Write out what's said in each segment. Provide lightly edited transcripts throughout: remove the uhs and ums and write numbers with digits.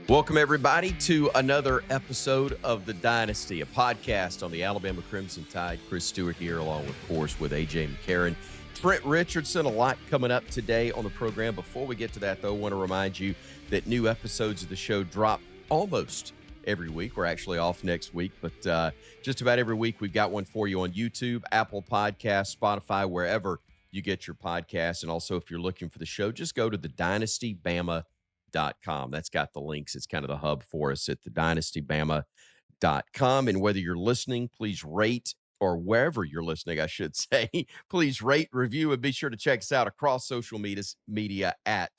Welcome, everybody, to another episode of The Dynasty, a podcast on the Alabama Crimson Tide. Chris Stewart here, along with, of course, with A.J. McCarron. Trent Richardson, a lot coming up today on the program. Before we get to that, though, I want to remind you that new episodes of the show drop almost every week. We're actually off next week, but just about every week we've got one for you on YouTube, Apple Podcasts, Spotify, wherever you get your podcasts. And also, if you're looking for the show, just go to thedynastybama.com. That's got the links. It's kind of the hub for us at thedynastybama.com. And whether you're listening, please rate, or wherever you're listening, I should say, please rate, review, and be sure to check us out across social media at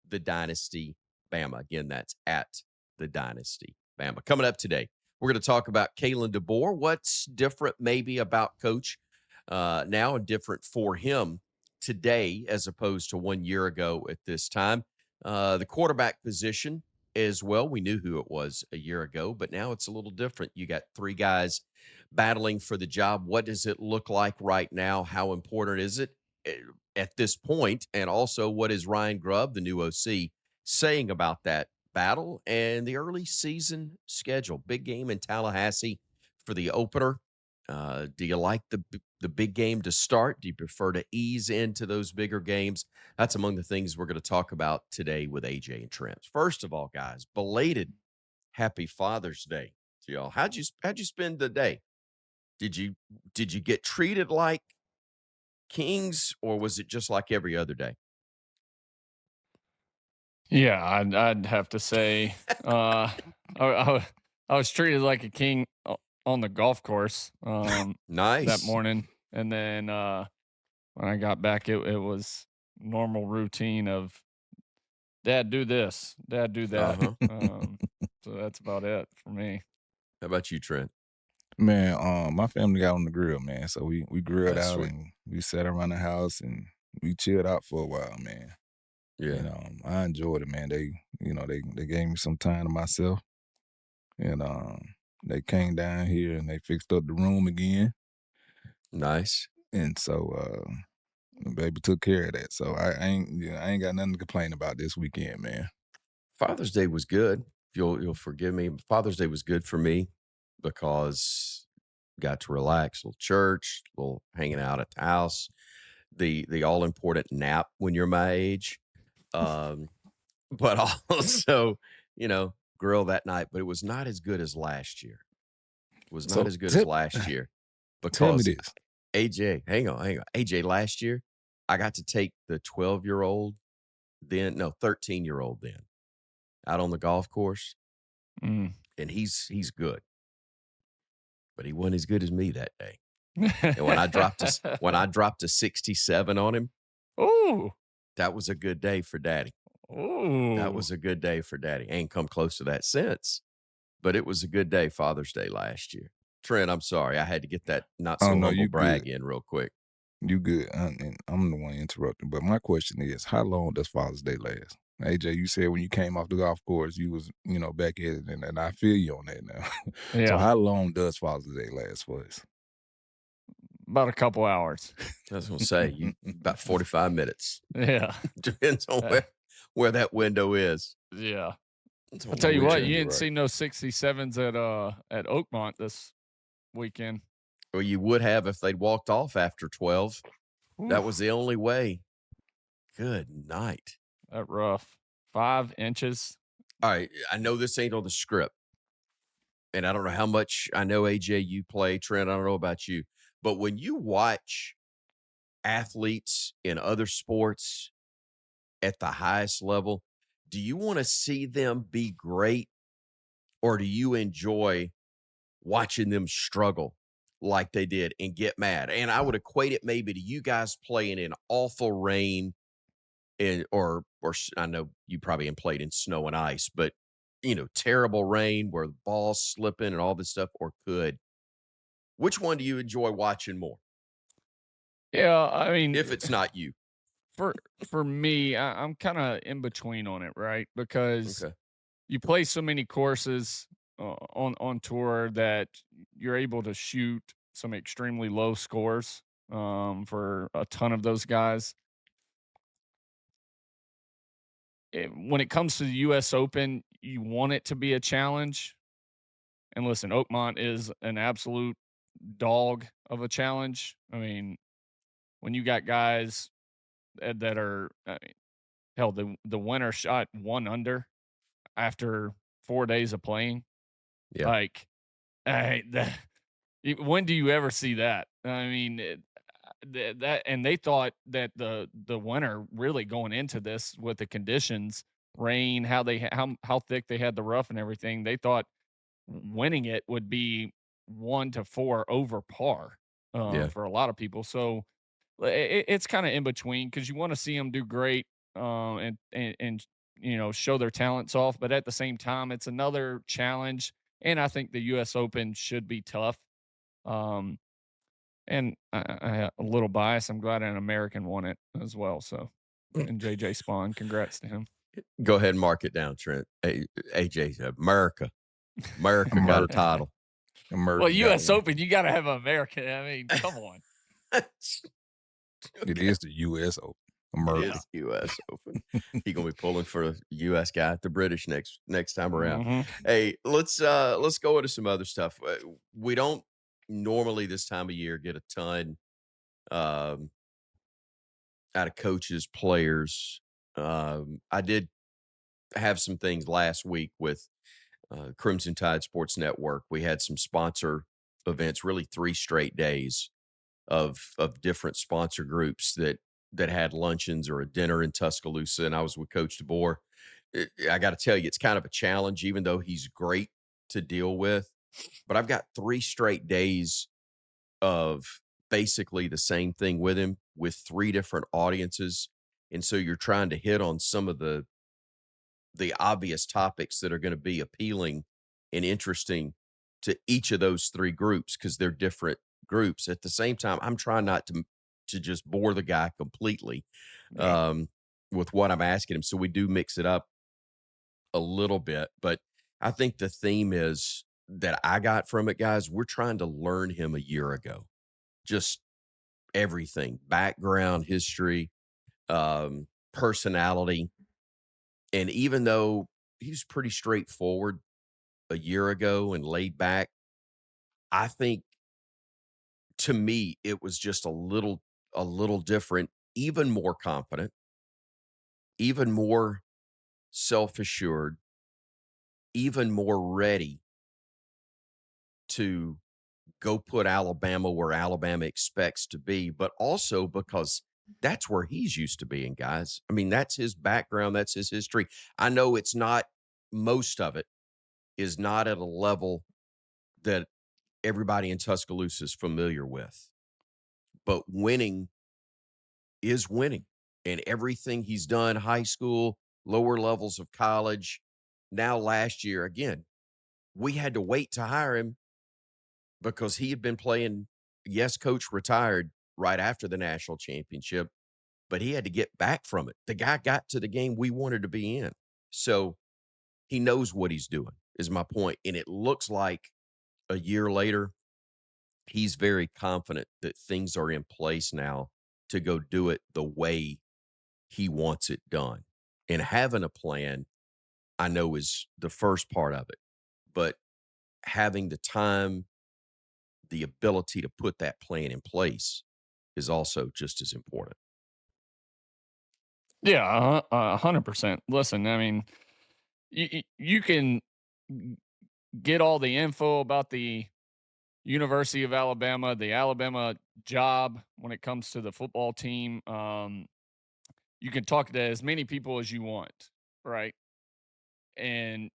The Dynasty Bama. Again, that's at The Dynasty Bama. Coming up today, we're going to talk about Kalen DeBoer. What's different maybe about Coach now and different for him today as opposed to 1 year ago at this time. The quarterback position as well. We knew who it was a year ago, but now it's a little different. You got three guys battling for the job. What does it look like right now? How important is it at this point? And also, what is Ryan Grubb, the new OC, saying about that battle and the early season schedule? Big game in Tallahassee for the opener. Do you like the big game to start? Do you prefer to ease into those bigger games? That's among the things we're going to talk about today with AJ and Trent. First of all, guys, belated Happy Father's Day to y'all. How'd you spend the day? Did you get treated like kings, or was it just like every other day? Yeah, I'd have to say I was treated like a king on the golf course Nice. that morning. And then when I got back, it was normal routine of Dad, do this, Dad, do that. So that's about it for me. How about you, Trent? Man, my family got on the grill, man. So we grilled That's out sweet. and we sat around the house and we chilled out for a while, man. Yeah. And I enjoyed it, man. They gave me some time to myself. And they came down here and they fixed up the room again. Nice. And so baby took care of that. So I ain't got nothing to complain about this weekend, man. Father's Day was good. You'll forgive me. Father's Day was good for me because got to relax, a little church, a little hanging out at the house, the all important nap when you're my age, but also grill that night. But it was not as good as last year. It was not as good as last year Tell me because this. AJ, hang on. AJ, last year I got to take the 13-year-old then out on the golf course. And he's good. But he wasn't as good as me that day. And when I dropped a 67 on him, Ooh, that was a good day for Daddy. ooh, That was a good day for Daddy. Ain't come close to that since, but it was a good day, Father's Day last year. Trent, I'm sorry. I had to get that not so humble brag in real quick. You good. And I'm the one interrupting. But my question is, how long does Father's Day last? AJ, you said when you came off the golf course, you was, back at it, and I feel you on that now. yeah, So how long does Father's Day last for us? about a couple hours. I was going to say, about 45 minutes. Yeah, Depends on where that window is. yeah. That's I'll tell you what, you didn't right. see no 67s at Oakmont this weekend. Or you would have if they'd walked off after 12. That was the only way. Good night. That rough. 5 inches. All right, I know this ain't on the script, and I don't know how much I know, AJ, you play. Trent, I don't know about you, but when you watch athletes in other sports at the highest level, do you want to see them be great, or do you enjoy watching them struggle like they did and get mad? And I would equate it maybe to you guys playing in awful rain, or I know you probably ain't played in snow and ice, but terrible rain where the ball's slipping and all this stuff, or could. Which one do you enjoy watching more? Yeah, I mean, If it's not you. for me, I'm kind of in between on it, right? Because Okay. you play so many courses on tour that you're able to shoot some extremely low scores for a ton of those guys. When it comes to the U.S. Open, you want it to be a challenge. And listen, Oakmont is an absolute dog of a challenge. I mean, when you got guys that are, I mean, hell, the winner shot 1 under after 4 days of playing. Yeah. Like, when do you ever see that? I mean, that, and they thought that the winner really going into this with the conditions, rain, how thick they had the rough and everything, they thought winning it would be 1 to 4 over par Yeah. for a lot of people. So it's kind of in between because you want to see them do great and show their talents off, but at the same time, it's another challenge. And I think the U.S. Open should be tough. And I a little bias. I'm glad an American won it as well. So, and JJ Spawn, congrats to him. Go ahead and mark it down, Trent. AJ, America got a America. title. America Well, got U.S. one. Open, you got to have an American. I mean, come on. It is the U.S. Open. America. It is U.S. Open. He gonna be pulling for a U.S. guy, the British next time around. Mhm. Hey, let's go into some other stuff. We don't normally this time of year get a ton out of coaches, players. I did have some things last week with Crimson Tide Sports Network. We had some sponsor events, really 3 straight days of different sponsor groups that had luncheons or a dinner in Tuscaloosa, and I was with Coach DeBoer. I got to tell you, it's kind of a challenge, even though he's great to deal with. But I've got 3 straight days of basically the same thing with him with 3 different audiences, and so you're trying to hit on some of the obvious topics that are going to be appealing and interesting to each of those 3 groups because they're different groups. At the same time, I'm trying not to just bore the guy completely with what I'm asking him. So we do mix it up a little bit, but I think the theme is that I got from it, guys, we're trying to learn him a year ago. Just everything, background, history, personality. And even though he was pretty straightforward a year ago and laid back, I think to me it was just a little different, even more confident, even more self-assured, even more ready to go put Alabama where Alabama expects to be, but also because that's where he's used to being, guys. I mean, that's his background, that's his history. I know it's not, most of it is not at a level that everybody in Tuscaloosa is familiar with, but winning is winning. And everything he's done, high school, lower levels of college, now last year, again, we had to wait to hire him because he had been playing. Yes, coach retired right after the national championship, but he had to get back from it. The guy got to the game we wanted to be in. So he knows what he's doing, is my point. And it looks like a year later, he's very confident that things are in place now to go do it the way he wants it done. And having a plan, I know, is the first part of it, but having the time, the ability to put that plan in place is also just as important. Yeah, 100%. Listen, I mean, you can get all the info about the University of Alabama, the Alabama job when it comes to the football team. You can talk to as many people as you want, right? And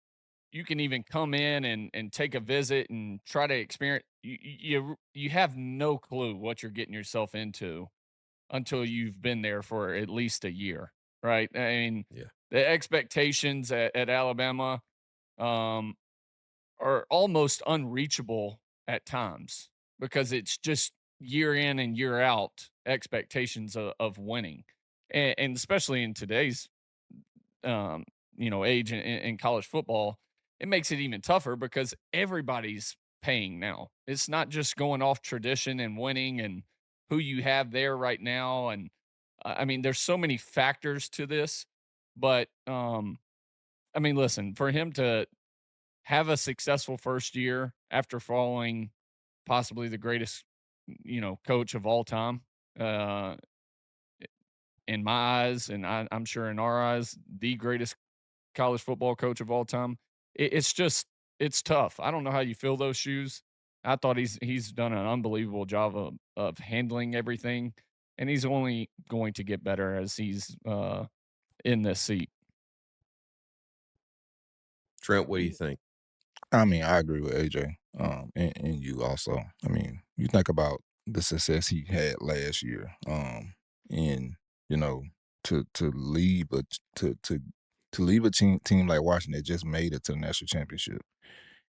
you can even come in and take a visit and try to experience. You have no clue what you're getting yourself into until you've been there for at least a year, right? I mean, Yeah. the expectations at Alabama um, are almost unreachable at times because it's just year in and year out expectations of winning, and especially in today's um, age in college football, it makes it even tougher because everybody's paying now. It's not just going off tradition and winning and who you have there right now. And I mean, there's so many factors to this, but I mean, listen, for him to have a successful first year after following possibly the greatest, coach of all time, uh, in my eyes, and I'm sure in our eyes, the greatest college football coach of all time. It's tough. I don't know how you fill those shoes. I thought he's done an unbelievable job of handling everything, and he's only going to get better as he's in this seat. Trent, what do you think? I mean, I agree with AJ, and you also. I mean, you think about the success he had last year, and you know, to leave a to leave a team like Washington that just made it to the national championship,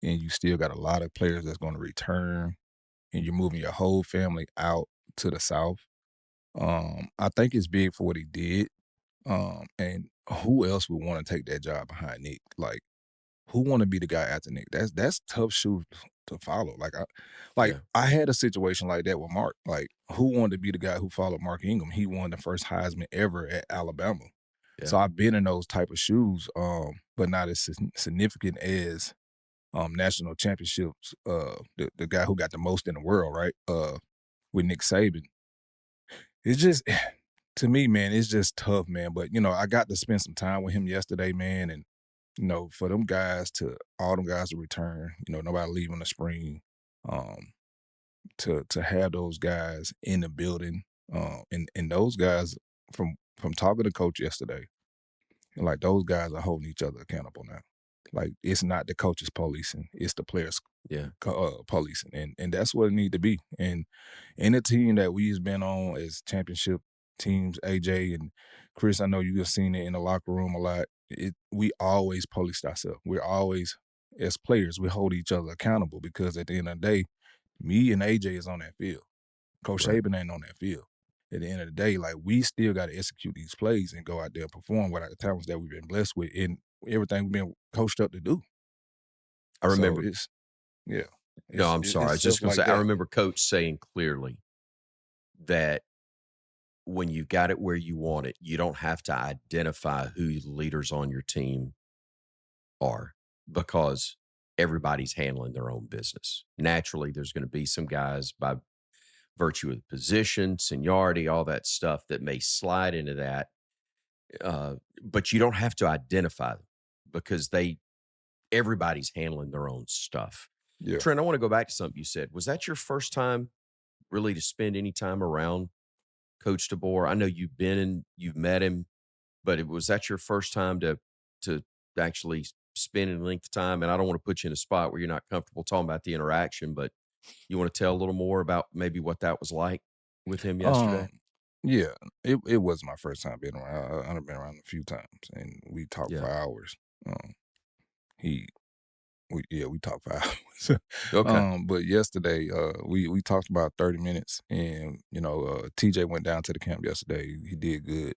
and you still got a lot of players that's going to return, and you're moving your whole family out to the South. I think it's big for what he did. And who else would want to take that job behind Nick? Like, who want to be the guy after Nick? That's tough shoes to follow. Yeah. I had a situation like that with Mark. Like, who wanted to be the guy who followed Mark Ingram? He won the first Heisman ever at Alabama. Yeah. So I've been in those type of shoes, but not as significant as national championships. The guy who got the most in the world, right? With Nick Saban. It's just to me, man, it's just tough, man. But I got to spend some time with him yesterday, man, and for all them guys to return, nobody leaving the spring, to have those guys in the building, and those guys from talking to coach yesterday, like those guys are holding each other accountable now. Like it's not the coaches policing, it's the players Yeah. policing, and that's what it need to be. And in a team that we've been on as championship teams, AJ and Chris, I know you've seen it in the locker room a lot. We always police ourselves. We're always, as players, we hold each other accountable because at the end of the day, me and AJ is on that field. Coach Right. Saban ain't on that field. At the end of the day, like we still got to execute these plays and go out there and perform with the talents that we've been blessed with and everything we've been coached up to do. I remember. So it's yeah. No, I'm sorry. I was just going to say, I remember Coach saying clearly that when you got it where you want it, you don't have to identify who the leaders on your team are because everybody's handling their own business. Naturally, there's going to be some guys by virtue of the position, seniority, all that stuff that may slide into that. But you don't have to identify them because everybody's handling their own stuff. Yeah. Trent, I want to go back to something you said. Was that your first time really to spend any time around Coach DeBoer? I know you've met him, but was that your first time to actually spend any length of time? And I don't want to put you in a spot where you're not comfortable talking about the interaction, but you want to tell a little more about maybe what that was like with him yesterday? Yeah, it was my first time being around. I've been around a few times, and we talked for hours. We talked for hours. Okay. But yesterday, we talked about 30 minutes, and TJ went down to the camp yesterday. He did good,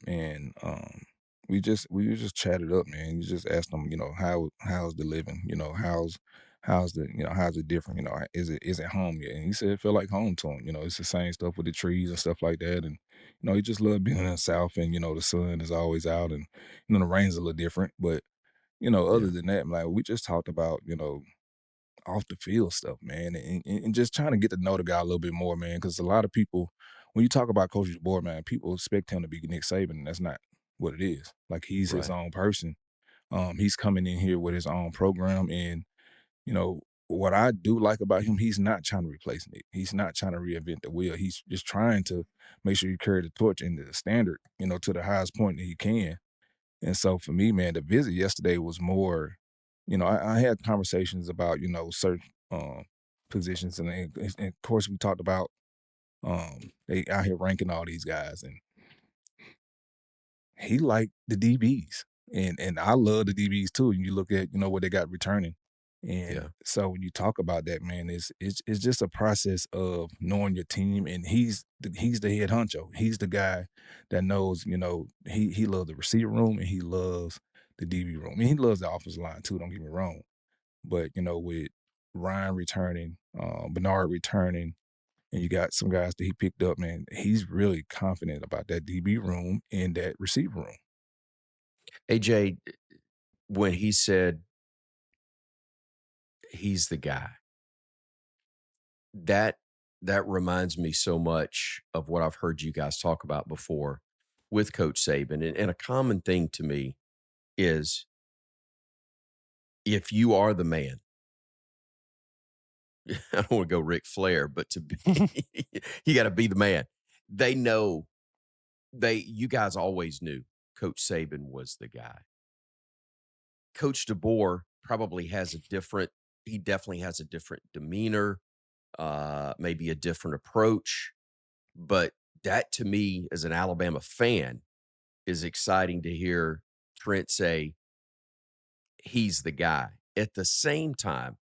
and we just chatted up, man. You just asked him, how's the living? How's it different? Is it home yet? And he said it felt like home to him. It's the same stuff with the trees and stuff like that. And he just loved being in the South, and the sun is always out, and the rain's a little different, but other than that, like we just talked about, off the field stuff, man, and just trying to get to know the guy a little bit more, man. Because a lot of people, when you talk about Coach DeBoer, man, people expect him to be Nick Saban, and that's not what it is. Like he's his own person. He's coming in here with his own program, and what I do like about him, he's not trying to replace Nick. He's not trying to reinvent the wheel. He's just trying to make sure you carry the torch into the standard, to the highest point that he can. And so for me, man, the visit yesterday was more, I had conversations about, certain positions. And of course, we talked about they out here ranking all these guys. And he liked the DBs. And I love the DBs too. And you look at, what they got returning. And so when you talk about that, man, it's just a process of knowing your team, and he's the head honcho. He's the guy that knows, he loves the receiver room and he loves the DB room. I mean, he loves the offensive line too. Don't get me wrong, but with Ryan returning, Bernard returning, and you got some guys that he picked up, man, he's really confident about that DB room and that receiver room. AJ, when he said he's the guy, that reminds me so much of what I've heard you guys talk about before with Coach Saban. And a common thing to me is if you are the man, I don't want to go Ric Flair, but to be, you got to be the man. They know you guys always knew Coach Saban was the guy. Coach DeBoer probably has he definitely has a different demeanor, maybe a different approach. But that to me, as an Alabama fan, is exciting to hear Trent say he's the guy. At the same time,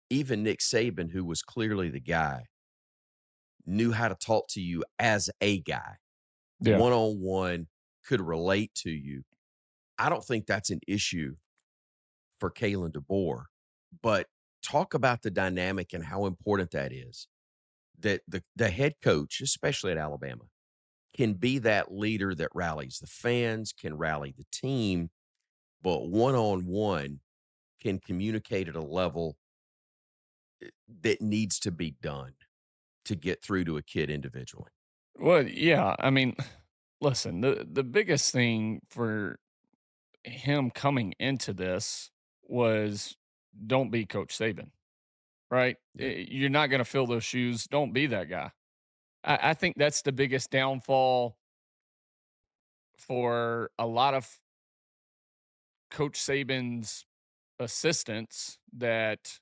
even Nick Saban, who was clearly the guy, knew how to talk to you as a guy, Yeah. one-on-one, could relate to you. I don't think that's an issue for Kalen DeBoer, but talk about the dynamic and how important that is. That the head coach, especially at Alabama, can be that leader that rallies the fans, can rally the team, but one-on-one can communicate at a level that needs to be done to get through to a kid individually. Well, yeah. I mean, listen, the biggest thing for him coming into this was don't be Coach Saban, right? Yeah. You're not going to fill those shoes. Don't be that guy. I think that's the biggest downfall for a lot of Coach Saban's assistants that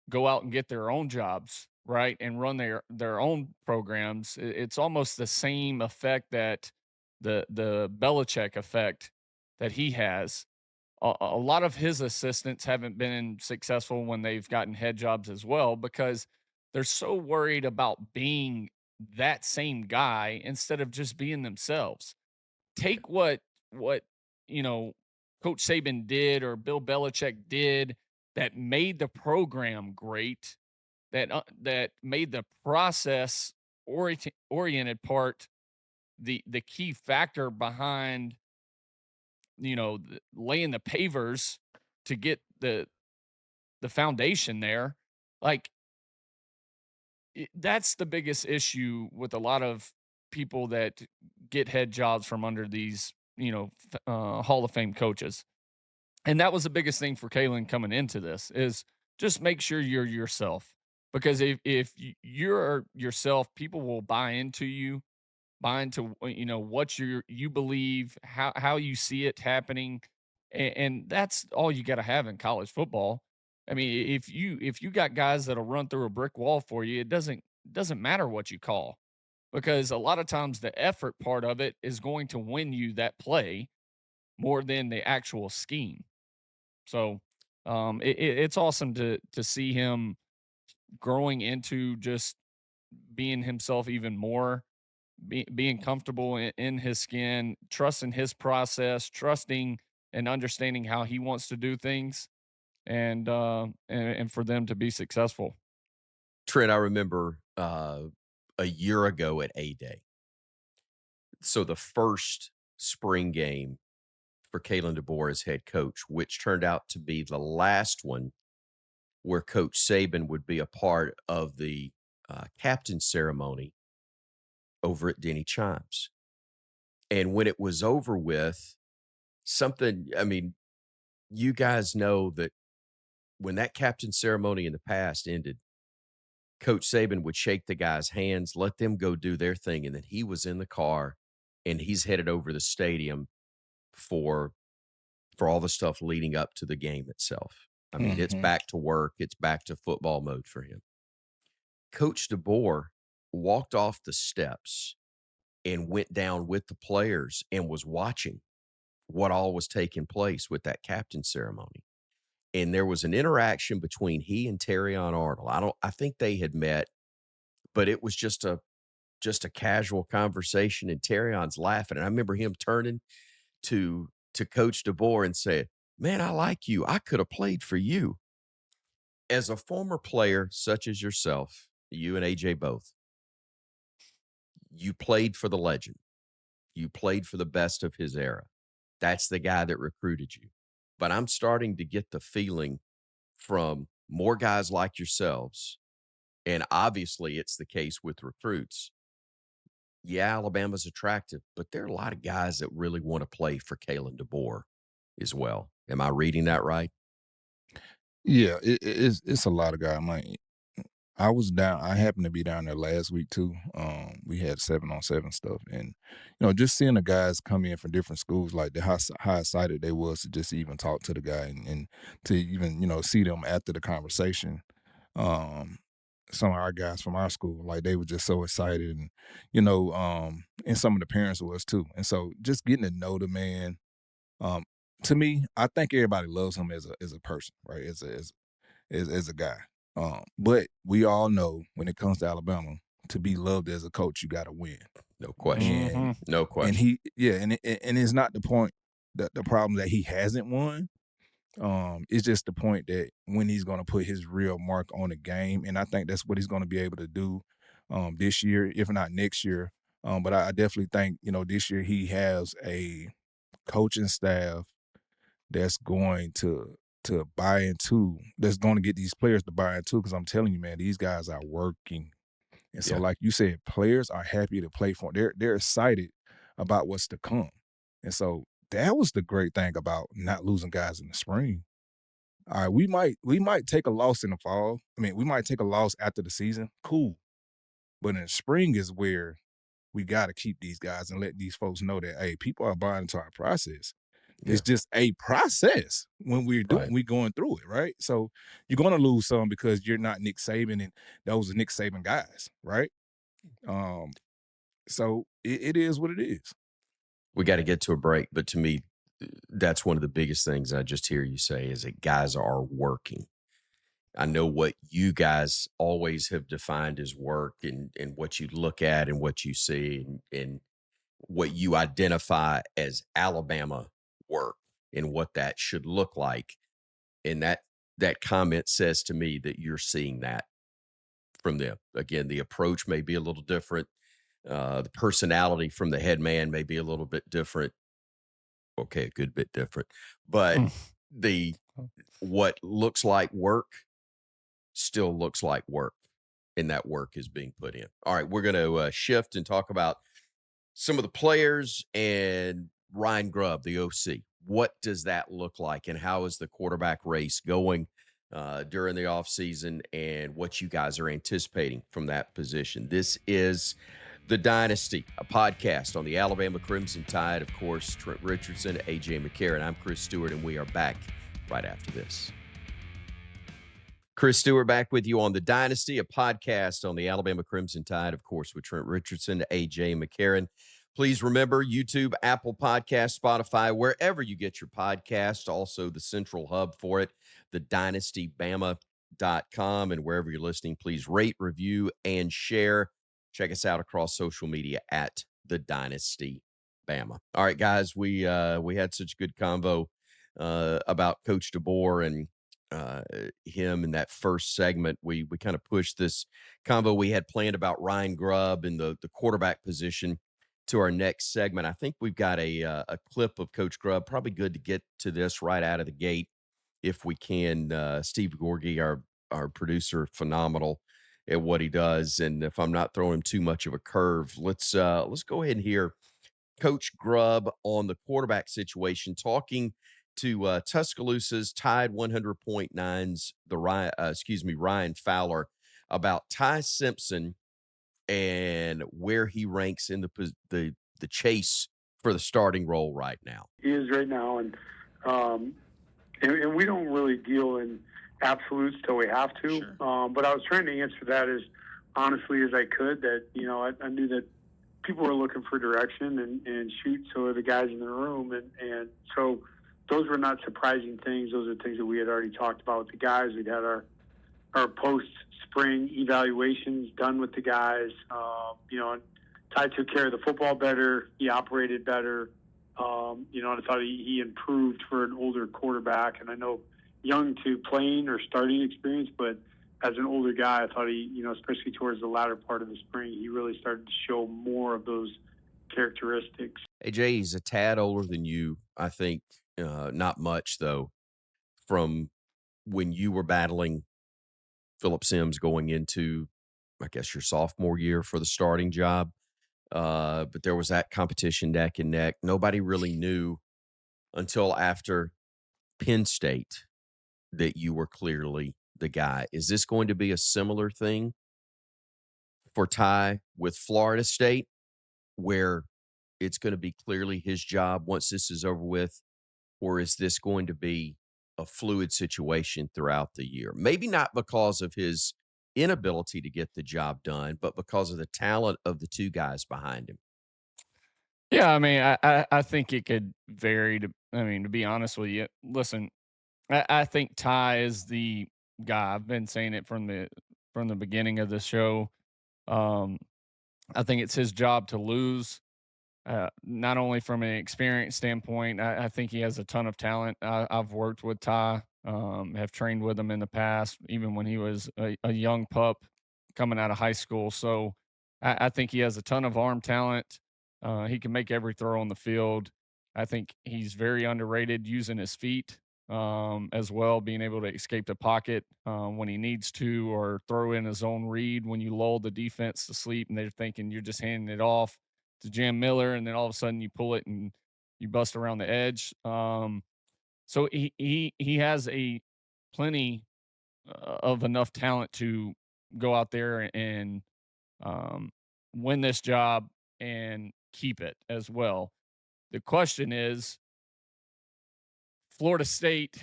go out and get their own jobs, right, and run their own programs. It's almost the same effect that the Belichick effect that he has. A lot of his assistants haven't been successful when they've gotten head jobs as well because they're so worried about being that same guy instead of just being themselves. Take what you know Coach Saban did or Bill Belichick did that made the program great, that made the process oriented part the key factor behind laying the pavers to get the foundation there. Like that's the biggest issue with a lot of people that get head jobs from under these Hall of Fame coaches. And that was the biggest thing for Kalen coming into this is just make sure you're yourself. Because if you're yourself, people will buy into you, buy into what you believe, how you see it happening, and that's all you got to have in college football. I mean, if you got guys that'll run through a brick wall for you, it doesn't matter what you call, because a lot of times the effort part of it is going to win you that play more than the actual scheme. So it's awesome to see him growing into just being himself even more, being comfortable in his skin, trusting his process, trusting and understanding how he wants to do things, and for them to be successful. Trent, I remember a year ago at A-Day. So the first spring game for Kalen DeBoer as head coach, which turned out to be the last one where Coach Saban would be a part of the captain ceremony over at Denny Chimes. And when it was over with, you guys know that when that captain ceremony in the past ended, Coach Saban would shake the guys' hands, let them go do their thing, and then he was in the car and he's headed over the stadium for all the stuff leading up to the game itself. I mean, it's back to work. It's back to football mode for him. Coach DeBoer walked off the steps and went down with the players and was watching what all was taking place with that captain ceremony. And there was an interaction between he and Terrion Arnold. I think they had met, but it was just a casual conversation, and Terrion's laughing. And I remember him turning to Coach DeBoer and said, "Man, I like you. I could have played for you." As a former player such as yourself, you and AJ both, you played for the legend. You played for the best of his era. that's the guy that recruited you. But I'm starting to get the feeling from more guys like yourselves, and obviously it's the case with recruits. Yeah, Alabama's attractive, but there are a lot of guys that really want to play for Kalen DeBoer as well. Am I reading that right? Yeah, it's a lot of guys. I was down. I happened to be down there last week too. We had 7-on-7 stuff, and just seeing the guys come in from different schools, like how excited they was to just even talk to the guy and to even see them after the conversation. Um, some of our guys from our school, like they were just so excited, and some of the parents was too. And so just getting to know the man, um, to me, I think everybody loves him as a person, right? As a guy. But we all know when it comes to Alabama, to be loved as a coach, you got to win. No question. And No and question. and it's not the point the problem that he hasn't won. It's just the point that when he's going to put his real mark on the game, and I think that's what he's going to be able to do this year, if not next year. But I definitely think this year he has a coaching staff that's going to buy into, that's going to get these players to buy into. Because I'm telling you, man, these guys are working, and so Yeah. like you said, players are happy to play for 'em. They're excited about what's to come, and so that was the great thing about not losing guys in the spring. All right, we might take a loss in the fall. I mean, we might take a loss after the season. Cool, but in the spring is where we got to keep these guys and let these folks know that hey, people are buying into our process. Yeah. It's just a process when Right. we going through it, right? So you're gonna lose some because you're not Nick Saban, and those are Nick Saban guys, right? Um, so it is what it is. We got to get to a break, but to me, that's one of the biggest things I just hear you say is that guys are working. I know what you guys always have defined as work and what you look at and what you see and what you identify as Alabama work and what that should look like. And that comment says to me that you're seeing that from them. Again, the approach may be a little different. The personality from the head man may be a little bit different. Okay, a good bit different. But the what looks like work still looks like work, and that work is being put in. All right, we're going to shift and talk about some of the players and Ryan Grubb, the OC. What does that look like, and how is the quarterback race going during the offseason, and what you guys are anticipating from that position? This is The Dynasty, a podcast on the Alabama Crimson Tide. Of course, Trent Richardson, AJ McCarron. I'm Chris Stewart, and we are back right after this. Chris Stewart back with you on The Dynasty, a podcast on the Alabama Crimson Tide, of course, with Trent Richardson, AJ McCarron. Please remember YouTube, Apple Podcast, Spotify, wherever you get your podcast, also the central hub for it, thedynastybama.com. And wherever you're listening, please rate, review, and share. Check us out across social media at The Dynasty Bama. All right, guys, we had such a good convo about Coach DeBoer and him in that first segment. We kind of pushed this convo we had planned about Ryan Grubb and the quarterback position to our next segment. I think we've got a clip of Coach Grubb. Probably good to get to this right out of the gate if we can. Steve Gorgie, our producer, phenomenal at what he does. And if I'm not throwing him too much of a curve, let's go ahead and hear Coach Grubb on the quarterback situation, talking to Tuscaloosa's Tide 100.9's Ryan Fowler about Ty Simpson and where he ranks in the chase for the starting role right now. He is right now, and we don't really deal in absolutes till we have to. Sure. But I was trying to answer that as honestly as I could. That I knew that people were looking for direction and shoot. So are the guys in the room, and so those were not surprising things. Those are things that we had already talked about with the guys. We'd had our post-spring evaluations done with the guys. And Ty took care of the football better. He operated better. And I thought he improved for an older quarterback. And I know young to playing or starting experience, but as an older guy, I thought he, especially towards the latter part of the spring, he really started to show more of those characteristics. AJ, he's a tad older than you. I think not much, though, from when you were battling Phillip Sims going into, I guess, your sophomore year for the starting job. But there was that competition neck and neck. Nobody really knew until after Penn State that you were clearly the guy. Is this going to be a similar thing for Ty with Florida State, where it's going to be clearly his job once this is over with? Or is this going to be a fluid situation throughout the year? Maybe not because of his inability to get the job done, but because of the talent of the two guys behind him. Yeah, I mean, I think it could vary. To be honest with you, listen, I think Ty is the guy. I've been saying it from the beginning of the show. Um, I think it's his job to lose. Not only from an experience standpoint, I think he has a ton of talent. I've worked with Ty, have trained with him in the past, even when he was a young pup coming out of high school. So I think he has a ton of arm talent. He can make every throw on the field. I think he's very underrated using his feet as well, being able to escape the pocket when he needs to, or throw in his own read when you lull the defense to sleep and they're thinking you're just handing it off to Jam Miller, and then all of a sudden you pull it and you bust around the edge. So he has a plenty of enough talent to go out there and um, win this job and keep it as well. The question is, Florida State,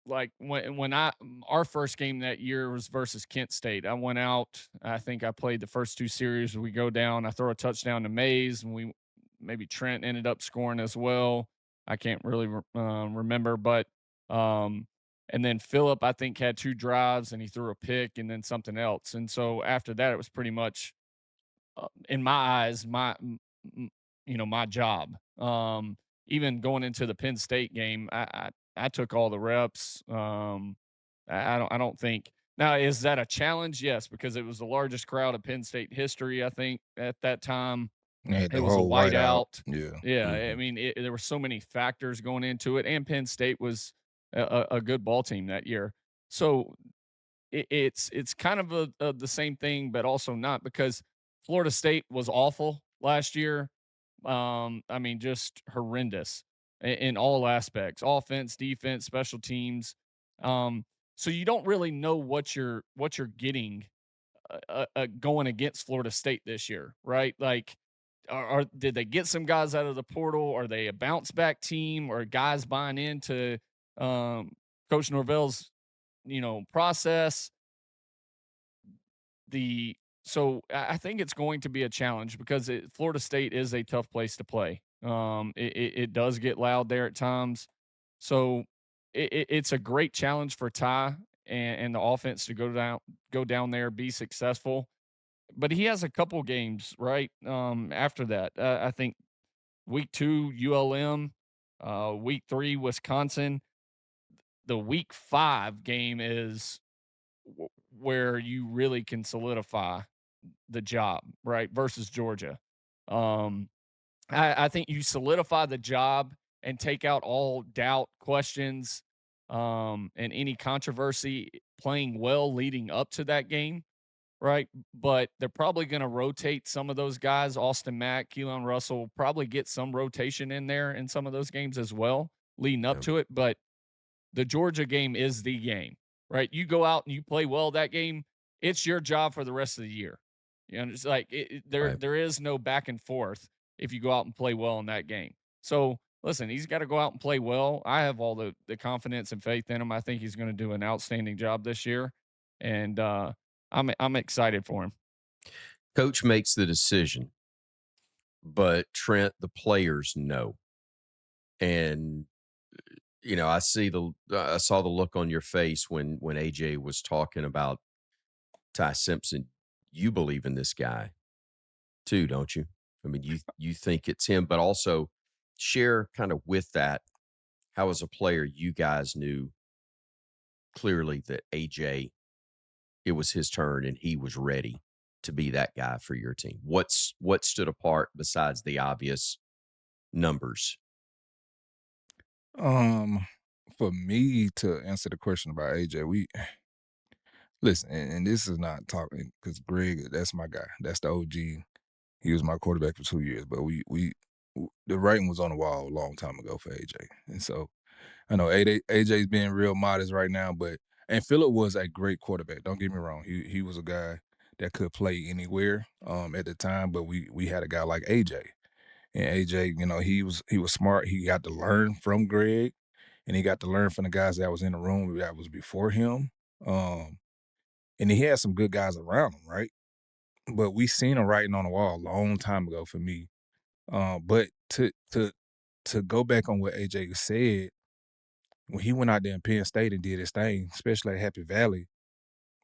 like when our first game that year was versus Kent State. I went out. I think I played the first two series. We go down. I throw a touchdown to Mays, and maybe Trent ended up scoring as well. I can't really remember, but and then Phillip, I think, had 2 drives and he threw a pick and then something else. And so after that, it was pretty much in my eyes my job. Even going into the Penn State game, I took all the reps. I don't think now, is that a challenge? Yes, because it was the largest crowd of Penn State history. I think at that time Yeah, it the was a whole whiteout. whiteout. Yeah. Yeah, I mean there were so many factors going into it, and Penn State was a good ball team that year. So it's kind of the same thing, but also not, because Florida State was awful last year. I mean, just horrendous in all aspects, offense, defense, special teams. So you don't really know what you're getting going against Florida State this year, right? Like, did they get some guys out of the portal? Are they a bounce back team, or guys buying into Coach Norvell's process? So I think it's going to be a challenge, because Florida State is a tough place to play. It does get loud there at times. So it's a great challenge for Ty and the offense to go down there, be successful. But he has a couple games, right? After that, I think week 2, ULM, week 3, Wisconsin. The week 5 game is where you really can solidify the job, right? Versus Georgia. I think you solidify the job and take out all doubt, questions, and any controversy playing well leading up to that game, right? But they're probably going to rotate some of those guys. Austin Mack, Keelan Russell will probably get some rotation in there in some of those games as well leading up to it. But the Georgia game is the game, right? You go out and you play well that game, it's your job for the rest of the year. It's like there is no back and forth if you go out and play well in that game. So listen, he's got to go out and play well. I have all the confidence and faith in him. I think he's going to do an outstanding job this year, and I'm excited for him. Coach makes the decision, but Trent, the players know, and I saw the look on your face when AJ was talking about Ty Simpson. You believe in this guy too, don't you? I mean, you think it's him, but also share kind of with that how, as a player, you guys knew clearly that AJ, it was his turn and he was ready to be that guy for your team? What stood apart besides the obvious numbers? For me to answer the question about AJ, we listen, and this is not talking because Greg, that's my guy. That's the OG. He was my quarterback for 2 years, but the writing was on the wall a long time ago for AJ. And so I know AJ's being real modest right now, and Phillip was a great quarterback. Don't get me wrong. He was a guy that could play anywhere at the time, but we had a guy like AJ. And AJ, he was smart. He got to learn from Greg, and he got to learn from the guys that was in the room that was before him. Um, and he had some good guys around him, right? But we seen him writing on the wall a long time ago for me. But to go back on what AJ said, when he went out there in Penn State and did his thing, especially at Happy Valley,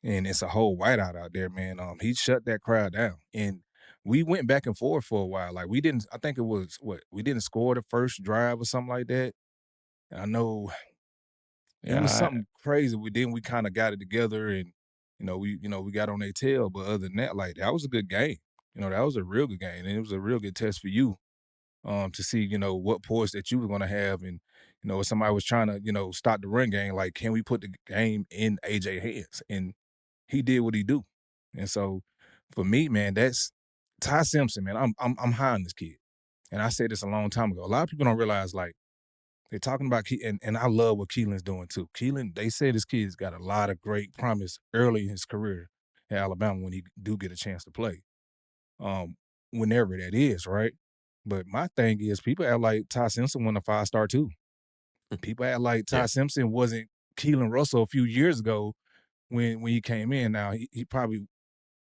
and it's a whole whiteout out there, man. He shut that crowd down, and we went back and forth for a while. Like we didn't, I think it was we didn't score the first drive or something like that. And I know it was something crazy. We kind of got it together, and we got on their tail. But other than that, like that was a good game. That was a real good game, and it was a real good test for you to see, what poise that you were going to have. And, if somebody was trying to, stop the run game, like, can we put the game in AJ hands? And he did what he do. And so for me, man, that's Ty Simpson, man. I'm high on this kid. And I said this a long time ago. A lot of people don't realize, like, they're talking about and I love what Keelan's doing too. Keelan, they say this kid's got a lot of great promise early in his career at Alabama when he do get a chance to play. Whenever that is, right? But my thing is, people act like Ty Simpson won a 5-star too. People act like Ty Simpson wasn't Keelan Russell a few years ago when he came in. Now he probably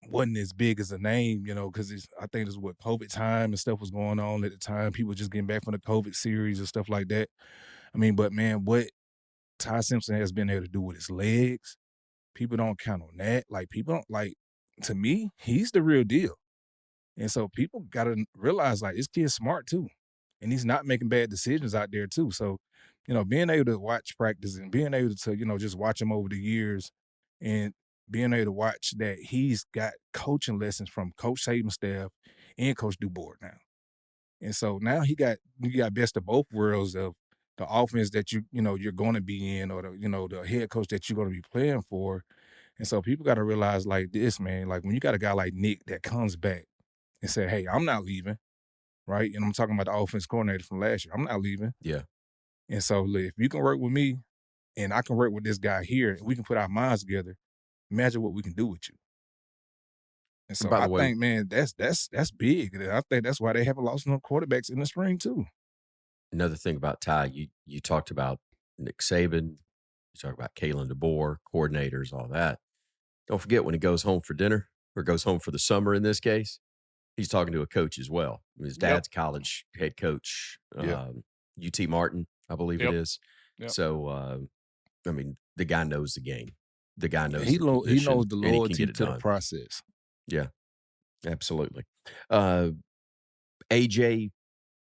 wasn't as big as a name, because I think it's what COVID time and stuff was going on at the time. People just getting back from the COVID series and stuff like that. I mean, but man, what Ty Simpson has been able to do with his legs, people don't count on that. Like people don't like. To me, he's the real deal. And so people got to realize, like, this kid's smart too. And he's not making bad decisions out there too. So, being able to watch practice and being able to, just watch him over the years and being able to watch that he's got coaching lessons from Coach Saban's staff and Coach DeBoer now. And so now you got best of both worlds of the offense that you're going to be in, or the head coach that you're going to be playing for. And so people got to realize, like, this, man, like when you got a guy like Nick that comes back and say, hey, I'm not leaving, right? And I'm talking about the offense coordinator from last year. I'm not leaving. Yeah. And so if you can work with me and I can work with this guy here, and we can put our minds together, imagine what we can do with you. And so I think, man, that's big. And I think that's why they haven't lost no quarterbacks in the spring too. Another thing about Ty, you talked about Nick Saban, you talked about Kalen DeBoer, coordinators, all that. Don't forget when he goes home for dinner or goes home for the summer in this case, he's talking to a coach as well. His dad's college head coach, UT Martin, I believe it is. Yep. So, I mean, the guy knows the game. The guy knows he knows the loyalty to the process. Yeah, absolutely. AJ,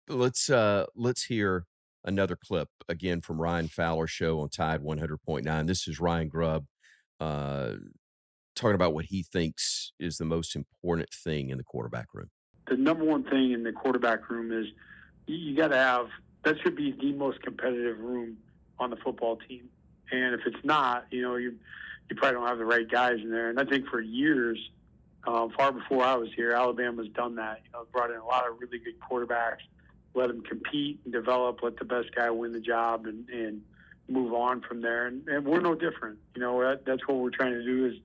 let's hear another clip again from Ryan Fowler's show on Tide 100.9. This is Ryan Grubb talking about what he thinks is the most important thing in the quarterback room. The number one thing in the quarterback room is you got to have, that should be the most competitive room on the football team. And if it's not, you probably don't have the right guys in there. And I think for years, far before I was here, Alabama's done that. Brought in a lot of really good quarterbacks, let them compete and develop, let the best guy win the job and move on from there. And we're no different. That's what we're trying to do is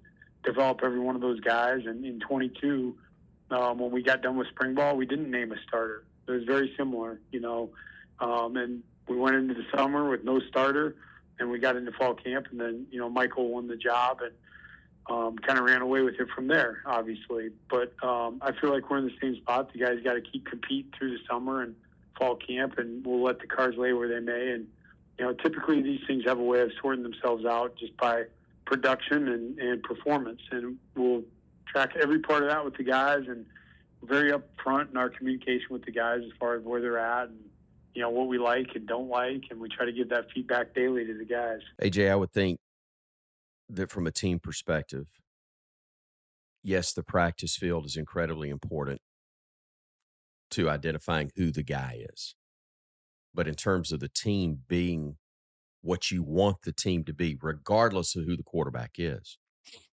develop every one of those guys. And in 22, when we got done with spring ball, we didn't name a starter. It was very similar, and we went into the summer with no starter, and we got into fall camp, and then, Michael won the job and kind of ran away with it from there, obviously. But I feel like we're in the same spot. The guys got to keep competing through the summer and fall camp, and we'll let the cards lay where they may. And, typically these things have a way of sorting themselves out just by production and performance. And we'll track every part of that with the guys and very upfront in our communication with the guys as far as where they're at and, what we like and don't like. And we try to give that feedback daily to the guys. AJ, I would think that from a team perspective, yes, the practice field is incredibly important to identifying who the guy is. But in terms of the team being what you want the team to be, regardless of who the quarterback is,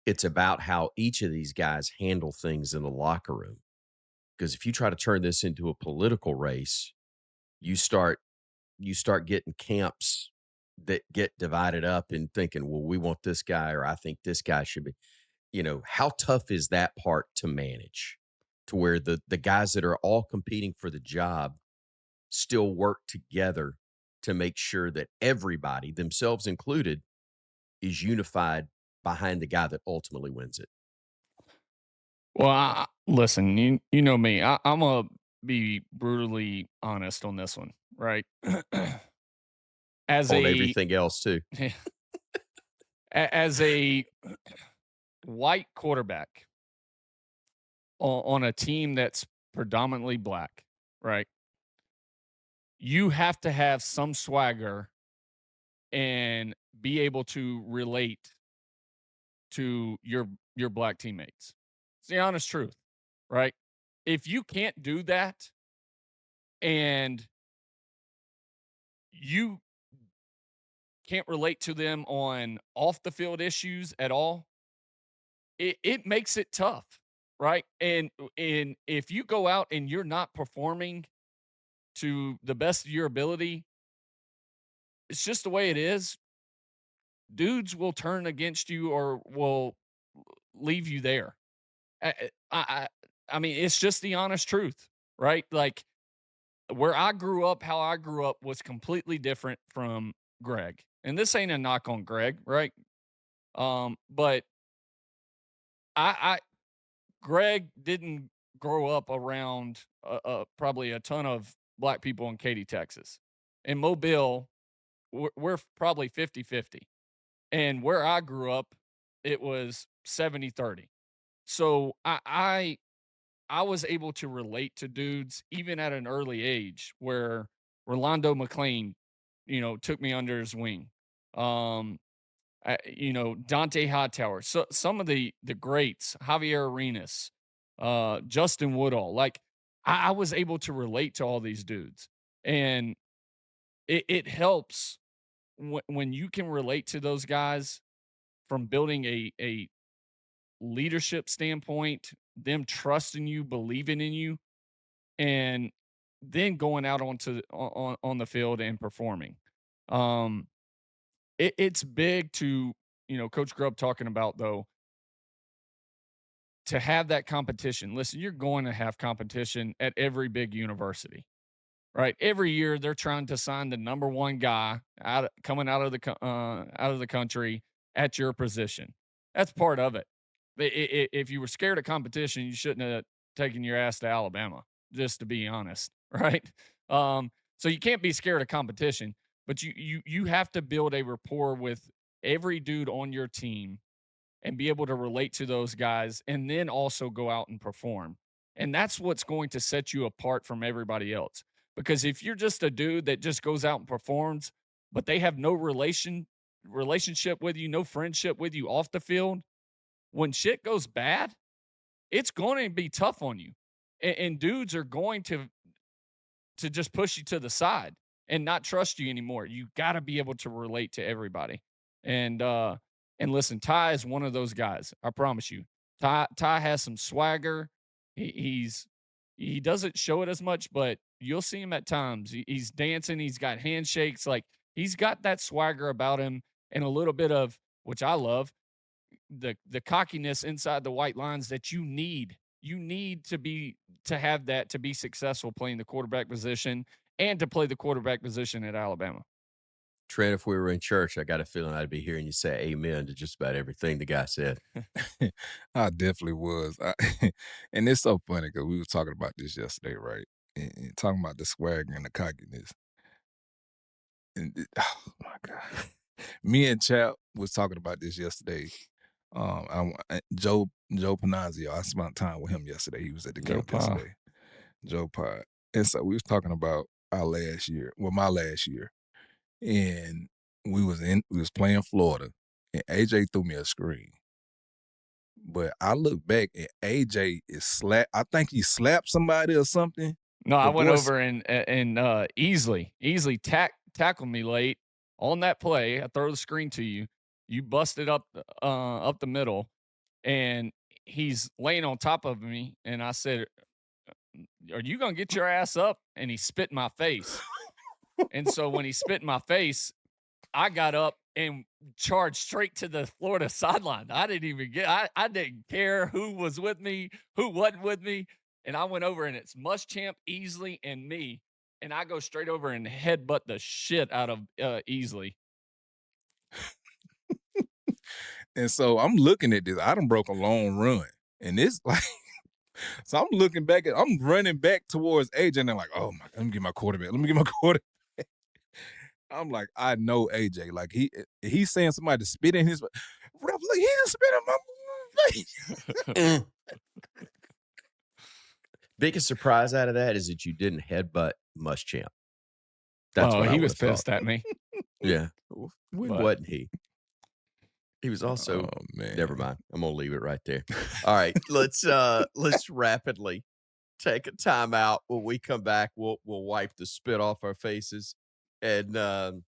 it's about how each of these guys handle things in the locker room. Because if you try to turn this into a political race, you start getting camps that get divided up and thinking, well, we want this guy, or I think this guy should be. How tough is that part to manage, to where the guys that are all competing for the job still work together to make sure that everybody, themselves included, is unified behind the guy that ultimately wins it. Well, listen, you know me. I'm gonna be brutally honest on this one, right? As On a everything else too. as a white quarterback on a team that's predominantly black, right? You have to have some swagger and be able to relate to your black teammates. It's the honest truth, right? If you can't do that and you can't relate to them on off the field issues at all, it makes it tough, right? And if you go out and you're not performing to the best of your ability, it's just the way it is. Dudes will turn against you or will leave you there. I I I I mean, it's just the honest truth, right? Like where I grew up, how I grew up was completely different from Greg. And this ain't a knock on Greg, right? But I Greg didn't grow up around probably a ton of black people in Katy, Texas. In Mobile, we're probably 50-50. And where I grew up, it was 70-30. So I was able to relate to dudes even at an early age where Rolando McClain, took me under his wing. Um, Dante Hightower, so some of the greats, Javier Arenas, Justin Woodall, like I was able to relate to all these dudes, and it helps when you can relate to those guys from building a leadership standpoint, them trusting you, believing in you, and then going out on the field and performing. Um, it's big to Coach Grubb talking about though to have that competition. Listen, you're going to have competition at every big university, right? Every year they're trying to sign the number one guy coming out of the country at your position. That's part of it. If you were scared of competition, you shouldn't have taken your ass to Alabama, just to be honest, right? So you can't be scared of competition, but you have to build a rapport with every dude on your team and be able to relate to those guys and then also go out and perform. And that's what's going to set you apart from everybody else. Because if you're just a dude that just goes out and performs, but they have no relationship with you, no friendship with you off the field, when shit goes bad, it's going to be tough on you. And dudes are going to just push you to the side and not trust you anymore. You got to be able to relate to everybody. And listen, Ty is one of those guys. I promise you. Ty has some swagger. He doesn't show it as much, but you'll see him at times. He's dancing. He's got handshakes. Like he's got that swagger about him, and a little bit of which I love the cockiness inside the white lines that you need. You need to have that to be successful playing the quarterback position and to play the quarterback position at Alabama. Trent, if we were in church, I got a feeling I'd be hearing you say amen to just about everything the guy said. I definitely was. And it's so funny because we were talking about this yesterday, right? And talking about the swagger and the cockiness. And oh my God. Me and Chap was talking about this yesterday. Joe Panazio, I spent time with him yesterday. He was at the camp yesterday. Joe Pod. And so we was talking about our last year, my last year. And we was playing Florida, and AJ threw me a screen. but I look back and AJ is I think he slapped somebody or something. No, I went over and easily tackled me late on that play. I throw the screen to you. You busted up the middle, and he's laying on top of me. And I said, "Are you gonna get your ass up?" And he spit in my face. And so when he spit in my face, I got up and charged straight to the Florida sideline. I didn't care who was with me, who wasn't with me. And I went over, and it's Muschamp, Easley, and me. And I go straight over and headbutt the shit out of Easley. And so I'm looking at this. I done broke a long run. And it's like, so I'm looking back I'm running back towards AJ, and they're like, oh my, let me get my quarterback. I'm like, I know AJ. Like he's saying somebody to spit in his ref, like he didn't spit in my face. Biggest surprise out of that is that you didn't headbutt Muschamp. That's what he was pissed at me. Yeah. When wasn't he? He was also never mind. I'm gonna leave it right there. All right. Let's rapidly take a timeout. When we come back, we'll wipe the spit off our faces and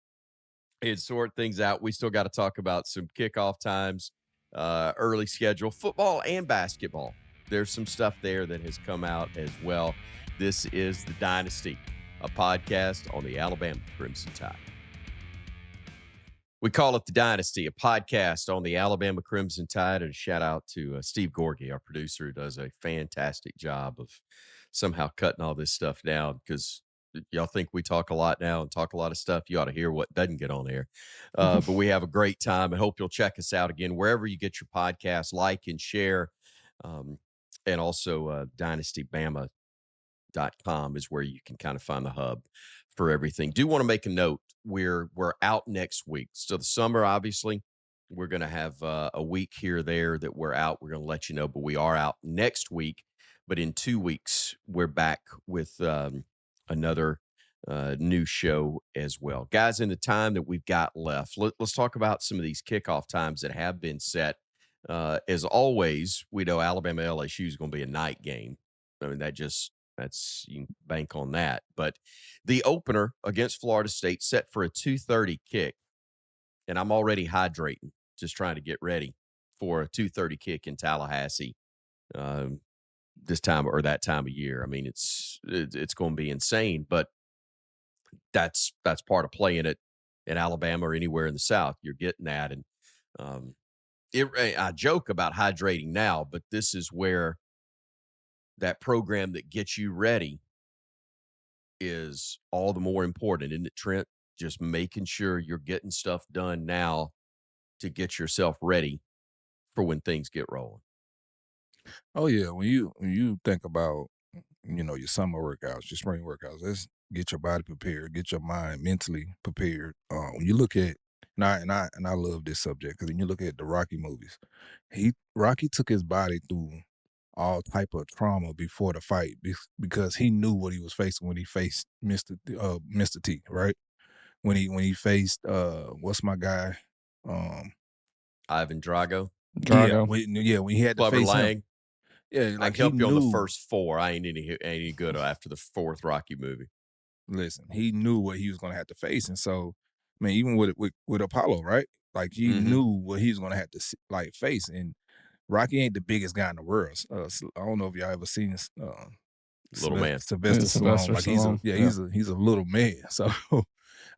sort things out. We still got to talk about some kickoff times, early schedule, football and basketball. There's some stuff there that has come out as well. This is The Dynasty, a podcast on the Alabama Crimson Tide. We call it The Dynasty, a podcast on the Alabama Crimson Tide. And a shout out to Steve Gorgie, our producer, who does a fantastic job of somehow cutting all this stuff down, because y'all think we talk a lot now and talk a lot of stuff. You ought to hear what doesn't get on air. But we have a great time. I hope you'll check us out again wherever you get your podcast. Like and share. And also dynastybama.com is where you can kind of find the hub for everything. Do want to make a note. We're out next week. So the summer, obviously, we're going to have a week here or there that we're out. We're going to let you know, but we are out next week. But in 2 weeks, we're back with another new show as well. Guys, in the time that we've got left, let's talk about some of these kickoff times that have been set. As always, we know Alabama LSU is going to be a night game. I mean, that's you can bank on that. But the opener against Florida State set for a 2:30 kick, and I'm already hydrating, just trying to get ready for a 2:30 kick in Tallahassee this time or that time of year. I mean, it's going to be insane, but that's part of playing it in Alabama or anywhere in the South. You're getting that, and I joke about hydrating now, but this is where that program that gets you ready is all the more important, isn't it, Trent? Just making sure you're getting stuff done now to get yourself ready for when things get rolling. Oh yeah, when you think about your summer workouts, your spring workouts, let's get your body prepared, get your mind mentally prepared. When you look at and I love this subject, because when you look at the Rocky movies, Rocky took his body through all type of trauma before the fight because he knew what he was facing when he faced Mr. T, right? When he faced what's my guy? Ivan Drago. Yeah, when he had to Clubber face Lang. him. Yeah, like I can help you on the first 4. I ain't any good after the 4th Rocky movie. Listen, he knew what he was going to have to face, and so, I mean, even with Apollo, right? Like he knew what he was going to have to face, and Rocky ain't the biggest guy in the world. So I don't know if y'all ever seen Little man Sylvester Stallone. Like Stallone. he's a little man. So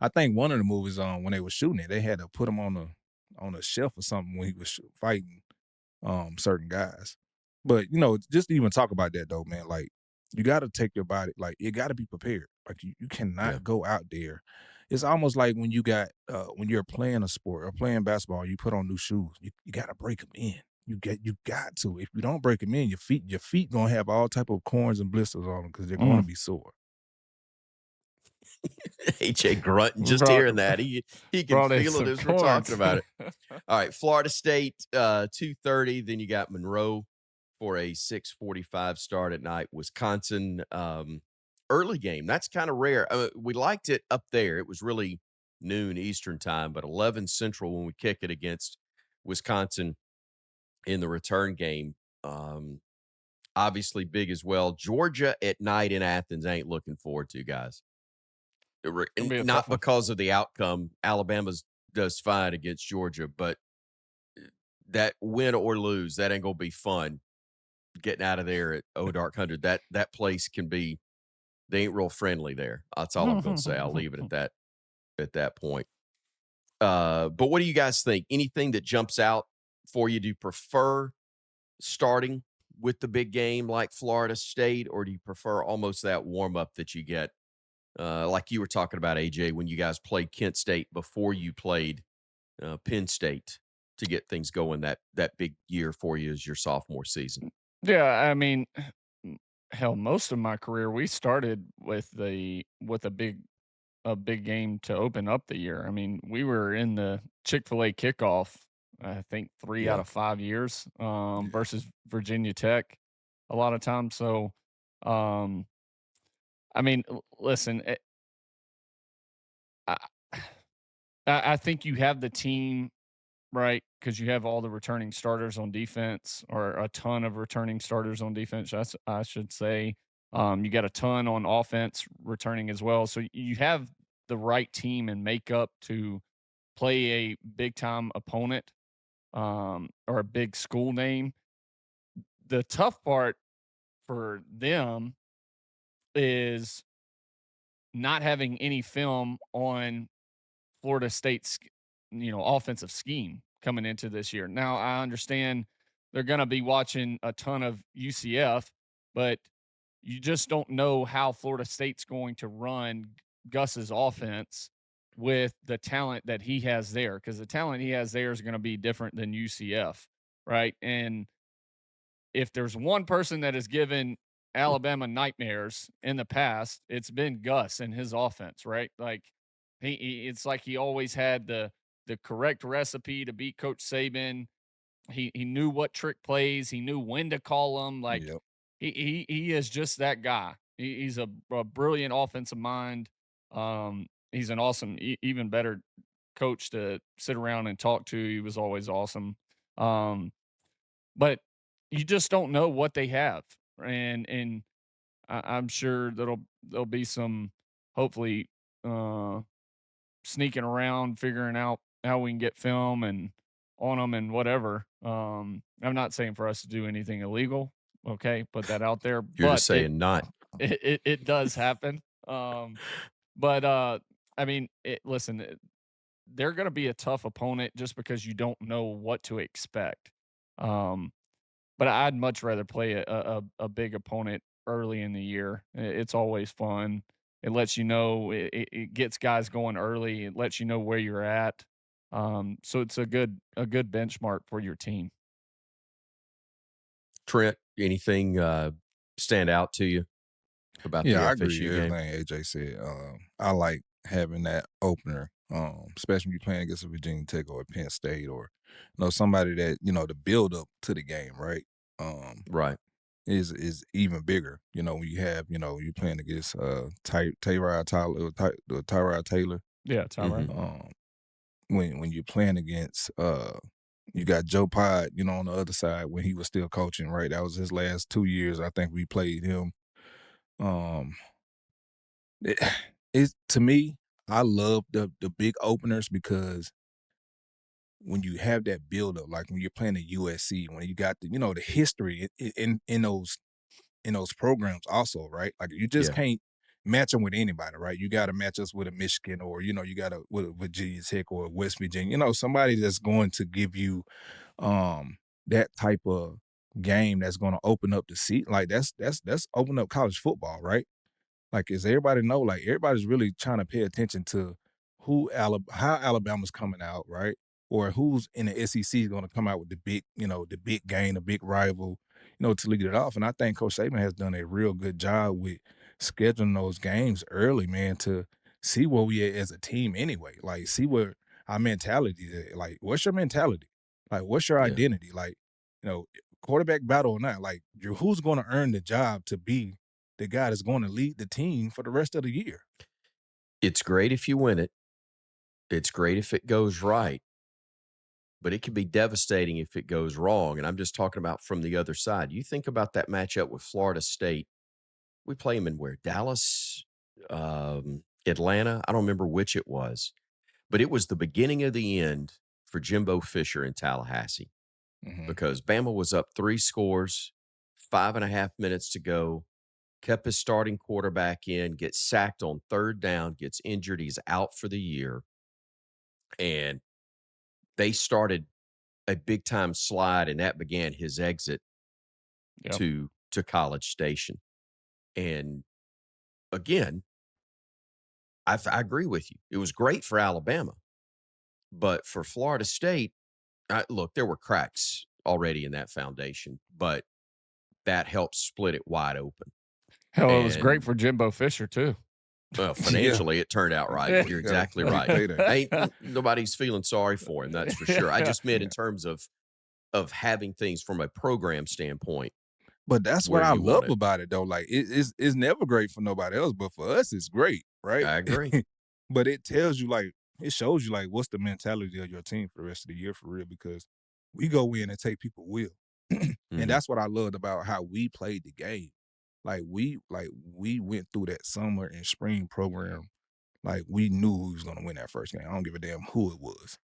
I think one of the movies when they were shooting it, they had to put him on a shelf or something when he was fighting certain guys. But just to even talk about that though, man, like you got to take your body, like you got to be prepared. Like you cannot go out there. It's almost like when you got when you're playing a sport or playing basketball, you put on new shoes. You got to break them in. You got to. If you don't break them in, your feet gonna have all type of corns and blisters on them because they're going to be sore. AJ grunting just hearing that. He can feel it as we're talking about it. All right, Florida State 2:30. Then you got Monroe for a 6:45 start at night. Wisconsin early game. That's kind of rare. We liked it up there. It was really noon Eastern time, but 11 Central when we kick it against Wisconsin. in the return game. Obviously big as well. Georgia at night in Athens, I ain't looking forward to, guys. Gonna be a tough Not one. because of the outcome. Alabama's does fine against Georgia, but that win or lose, that ain't gonna be fun. Getting out of there at Dark 100, that place can be, they ain't real friendly there. That's all I'm gonna say. I'll leave it at that point. But what do you guys think? Anything that jumps out for you? Do you prefer starting with the big game like Florida State, or do you prefer almost that warm up that you get, like you were talking about, AJ, when you guys played Kent State before you played Penn State to get things going that big year for you as your sophomore season? Yeah, I mean, hell, most of my career we started with a big game to open up the year. I mean, we were in the Chick-fil-A kickoff, I think 3 out Yeah. of 5 years, versus Virginia Tech a lot of times. So, I mean, listen, I I think you have the team, right? Because you have all the returning starters on defense, or a ton of returning starters on defense, I should say. You got a ton on offense returning as well. So you have the right team and makeup to play a big time opponent, or a big school name. The tough part for them is not having any film on Florida State's, offensive scheme coming into this year. Now, I understand they're going to be watching a ton of UCF, but you just don't know how Florida State's going to run Gus's offense with the talent that he has there, because the talent he has there is going to be different than UCF, right? And if there's one person that has given Alabama nightmares in the past, it's been Gus and his offense, right? Like it's like he always had the correct recipe to beat Coach Saban. He knew what trick plays, he knew when to call them. Like Yep. he is just that guy. He's a brilliant offensive mind. He's an awesome, even better coach to sit around and talk to. He was always awesome. But you just don't know what they have, and I'm sure there'll be some, hopefully, sneaking around, figuring out how we can get film and on them and whatever. I'm not saying for us to do anything illegal. Okay, put that out there, You're but just saying not. it does happen. But I mean, listen, they're going to be a tough opponent just because you don't know what to expect. Um, but I'd much rather play a big opponent early in the year. It's always fun. It lets you know, it gets guys going early. It lets you know where you're at. So it's a good benchmark for your team. Trent, anything stand out to you about the Yeah, I agree FSU with game? everything AJ said. I like having that opener, especially when you're playing against a Virginia Tech or a Penn State, or somebody that the build up to the game, right? Right. Is even bigger. When you have you're playing against Tyrod Taylor. Yeah, Tyler. When you're playing against you got Joe Pod, on the other side when he was still coaching, right? That was his last 2 years. I think we played him. It, it's, to me, I love the big openers, because when you have that build up, like when you're playing at USC, when you got the history in those programs also, right? Like you just Yeah. can't match them with anybody, right? You got to match us with a Michigan, or you got to with a Virginia Tech or West Virginia, somebody that's going to give you that type of game that's going to open up the seat. Like that's open up college football, right? Like, as everybody know, like everybody's really trying to pay attention to how Alabama's coming out, right? Or who's in the SEC is going to come out with the big game, the big rival, to lead it off. And I think Coach Saban has done a real good job with scheduling those games early, man, to see where we at as a team anyway. Like, see where our mentality is. Like, what's your mentality? Like, what's your Yeah. identity? Like, quarterback battle or not, like, who's going to earn the job to be the guy that's going to lead the team for the rest of the year? It's great if you win it. It's great if it goes right. but it can be devastating if it goes wrong. And I'm just talking about from the other side. You think about that matchup with Florida State. We play them in where? Dallas, Atlanta. I don't remember which it was, but it was the beginning of the end for Jimbo Fisher in Tallahassee because Bama was up 3 scores, 5.5 minutes to go, kept his starting quarterback in, gets sacked on 3rd down, gets injured. He's out for the year. And they started a big time slide, and that began his exit to College Station. And again, I agree with you. It was great for Alabama, but for Florida State, look, there were cracks already in that foundation, but that helped split it wide open. Hell, it was great for Jimbo Fisher too. Well, financially, it turned out right. You're exactly right. Nobody's feeling sorry for him, that's for sure. I just meant in terms of having things from a program standpoint. But that's what I love about it, though. Like, it's never great for nobody else, but for us, it's great, right? I agree. But it tells you, like, it shows you, like, what's the mentality of your team for the rest of the year for real, because we go in and take people will. And that's what I loved about how we played the game. Like, we went through that summer and spring program. Like, we knew who was going to win that first game. I don't give a damn who it was.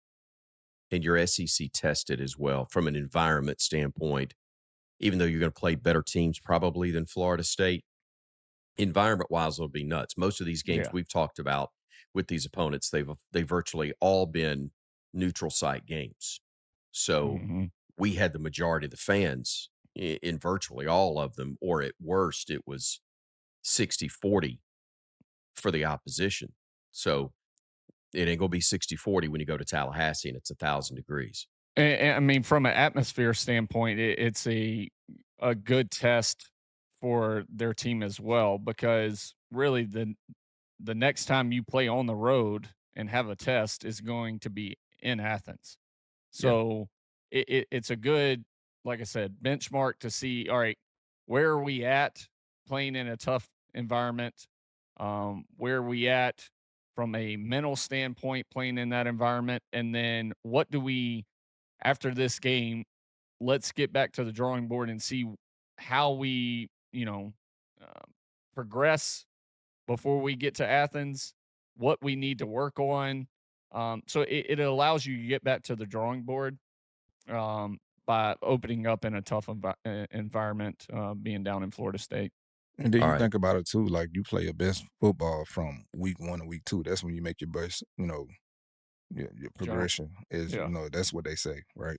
And your SEC tested as well from an environment standpoint. Even though you're going to play better teams probably than Florida State, environment-wise, it'll be nuts. Most of these games we've talked about with these opponents, they've virtually all been neutral site games. So we had the majority of the fans in virtually all of them, or at worst, it was 60-40 for the opposition. So it ain't going to be 60-40 when you go to Tallahassee and it's 1,000 degrees. And I mean, from an atmosphere standpoint, it's a good test for their team as well, because really the next time you play on the road and have a test is going to be in Athens. So it's a good, like I said, benchmark to see, all right, where are we at playing in a tough environment? Where are we at from a mental standpoint playing in that environment? And then what do we, after this game, let's get back to the drawing board and see how we, progress before we get to Athens, what we need to work on. So it allows you to get back to the drawing board by opening up in a tough environment, being down in Florida State. And then you think about it too, like you play your best football from week 1 to week 2. That's when you make your best, your progression is, that's what they say, right?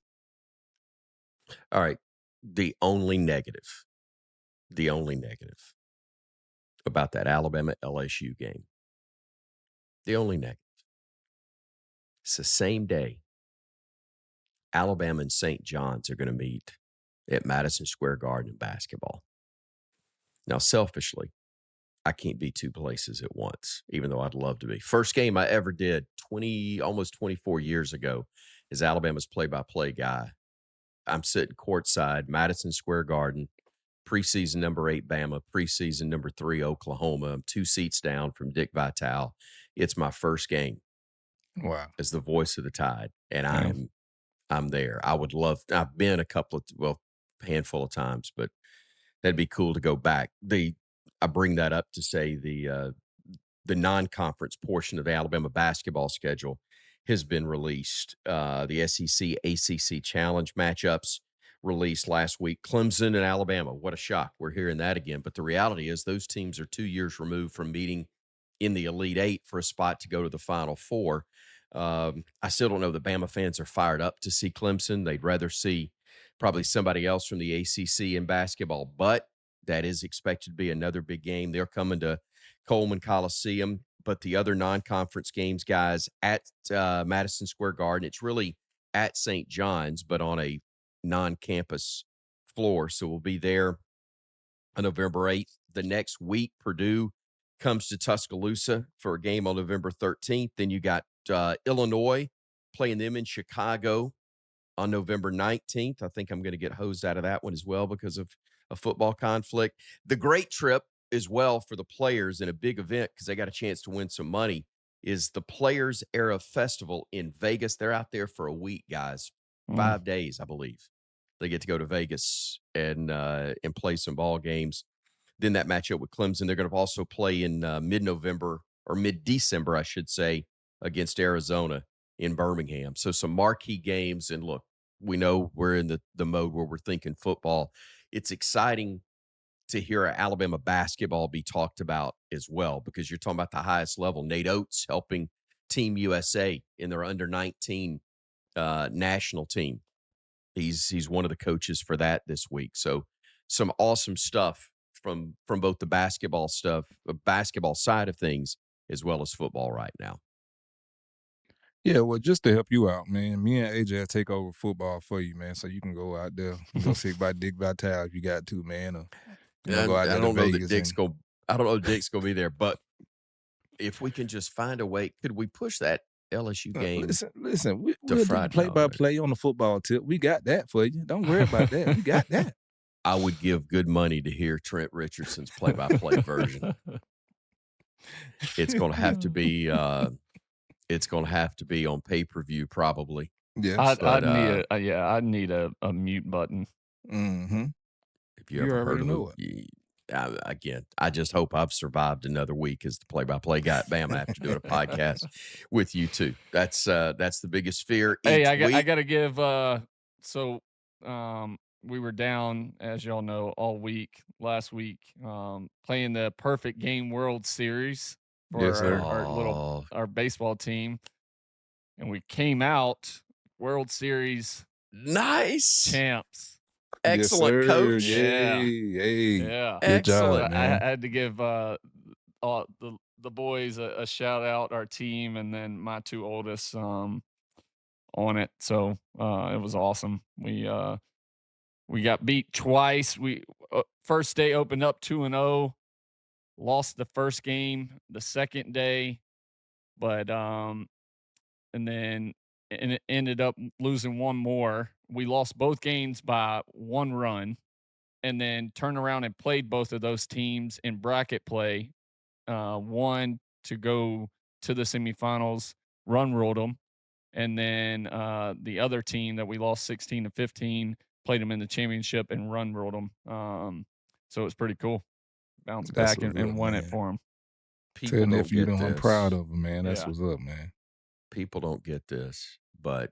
All right. The only negative about that Alabama LSU game, the only negative, it's the same day Alabama and St. John's are going to meet at Madison Square Garden in basketball. Now, selfishly, I can't be 2 places at once, even though I'd love to be. First game I ever did almost 24 years ago as Alabama's play-by-play guy. I'm sitting courtside, Madison Square Garden, preseason number 8 Bama, preseason number 3 Oklahoma. I'm 2 seats down from Dick Vitale. It's my first game. Wow. As the voice of the Tide, and I'm there. I've been a handful of times, but that'd be cool to go back. I bring that up to say the non-conference portion of the Alabama basketball schedule has been released. The SEC ACC Challenge matchups released last week. Clemson and Alabama. What a shock. We're hearing that again. But the reality is those teams are 2 years removed from meeting in the Elite Eight for a spot to go to the Final Four. I still don't know that Bama fans are fired up to see Clemson. They'd rather see probably somebody else from the ACC in basketball, but that is expected to be another big game. They're coming to Coleman Coliseum, but the other non-conference games, guys, at Madison Square Garden, it's really at St. John's, but on a non-campus floor. So we'll be there on November 8th. The next week, Purdue comes to Tuscaloosa for a game on November 13th. Then you got Illinois playing them in Chicago on November 19th. I think I'm going to get hosed out of that one as well because of a football conflict. The great trip as well for the players in a big event because they got a chance to win some money is the Players Era Festival in Vegas. They're out there for a week, guys. 5 days, I believe. They get to go to Vegas and play some ball games. Then that matchup with Clemson, they're going to also play in mid-November or mid-December, I should say, against Arizona in Birmingham. So some marquee games. And look, we know we're in the mode where we're thinking football. It's exciting to hear Alabama basketball be talked about as well, because you're talking about the highest level. Nate Oates helping Team USA in their under-19 national team. He's one of the coaches for that this week. So some awesome stuff from both the basketball side of things, as well as football right now. Yeah, well, just to help you out, man, me and AJ will take over football for you, man, so you can go out there, go see by Dick Vitale if you got to, man, or go out there to Vegas. I don't know if Dick's gonna be there, but if we can just find a way, could we push that LSU game? Listen, we'll do the play-by-play on the football tip. We got that for you. Don't worry about that. We got that. I would give good money to hear Trent Richardson's play-by-play version. It's gonna have to be. It's gonna have to be on pay-per-view, probably. Yes, I'd need a mute button. Mm-hmm. If you ever heard of it. Again, I just hope I've survived another week as the play-by-play guy at Bama after doing a podcast with you two. That's the biggest fear. Hey, I got to give. We were down, as y'all know, all week last week, playing the Perfect Game World Series for our baseball team, and we came out World Series champs. Excellent, coach. Yeah. Good job, man. I had to give the boys a shout out, our team, and then my two oldest on it. So it was awesome. We got beat twice. We first day opened up 2-0, lost the first game the second day, but and it ended up losing one more. We lost both games by 1 run, and then turned around and played both of those teams in bracket play. One to go to the semifinals, run-rolled them, and then the other team that we lost 16-15 played them in the championship and run-rolled them. So it was pretty cool. Bounced back and won it for them. Tell nephew I'm proud of him, man. That's what's up, man. People don't get this, but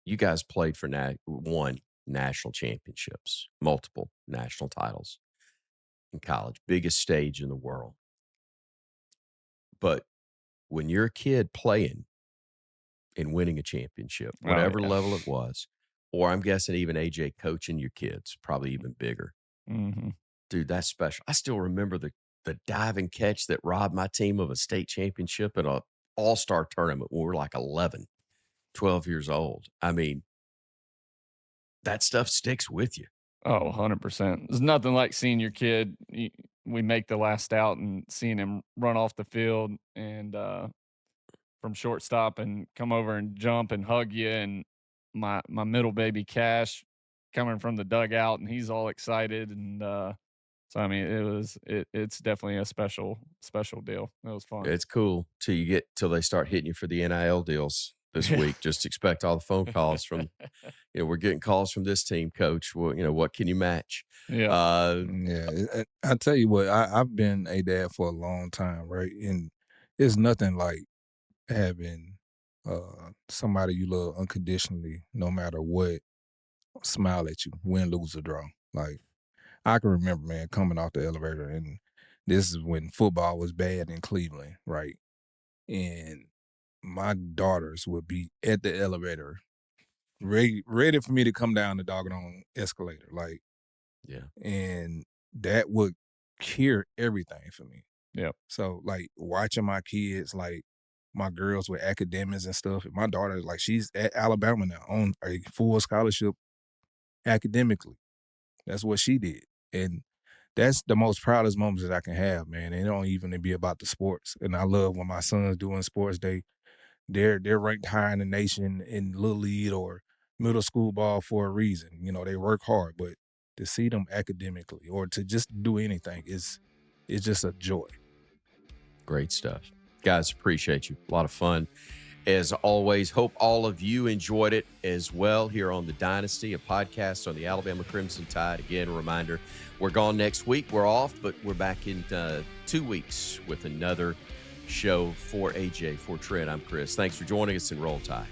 you guys played for won national championships, multiple national titles in college, biggest stage in the world. But when you're a kid playing and winning a championship, whatever level it was, or I'm guessing even AJ coaching your kids, probably even bigger. Mm-hmm. Dude, that's special. I still remember the diving catch that robbed my team of a state championship at an all-star tournament when we were like 11, 12 years old. I mean, that stuff sticks with you. Oh, 100%. There's nothing like seeing your kid. We make the last out and seeing him run off the field and from shortstop and come over and jump and hug you. And my middle baby Cash coming from the dugout, and he's all excited. And so, I mean, it's definitely a special deal. It was fun. It's cool till they start hitting you for the NIL deals this week. Just expect all the phone calls from, we're getting calls from this team, coach. Well, what can you match? Yeah. I tell you what, I've been a dad for a long time, right? And it's nothing like having somebody you love unconditionally, no matter what, smile at you, win, lose, or draw. Like, I can remember, man, coming off the elevator, and this is when football was bad in Cleveland, right? And my daughters would be at the elevator, ready for me to come down the doggone escalator, like, and that would cure everything for me. Yeah. So, like, watching my kids, like my girls with academics and stuff, and my daughter, like, she's at Alabama now on a full scholarship academically. That's what she did. And that's the most proudest moments that I can have, man. It don't even be about the sports. And I love when my son's doing sports day. They're ranked high in the nation in Little League or middle school ball for a reason. They work hard, but to see them academically or to just do anything is just a joy. Great stuff. Guys, appreciate you. A lot of fun. As always, hope all of you enjoyed it as well here on The Dynasty, a podcast on the Alabama Crimson Tide. Again, a reminder, we're gone next week. We're off, but we're back in 2 weeks with another show. For AJ, for Trent, I'm Chris. Thanks for joining us, and Roll Tide.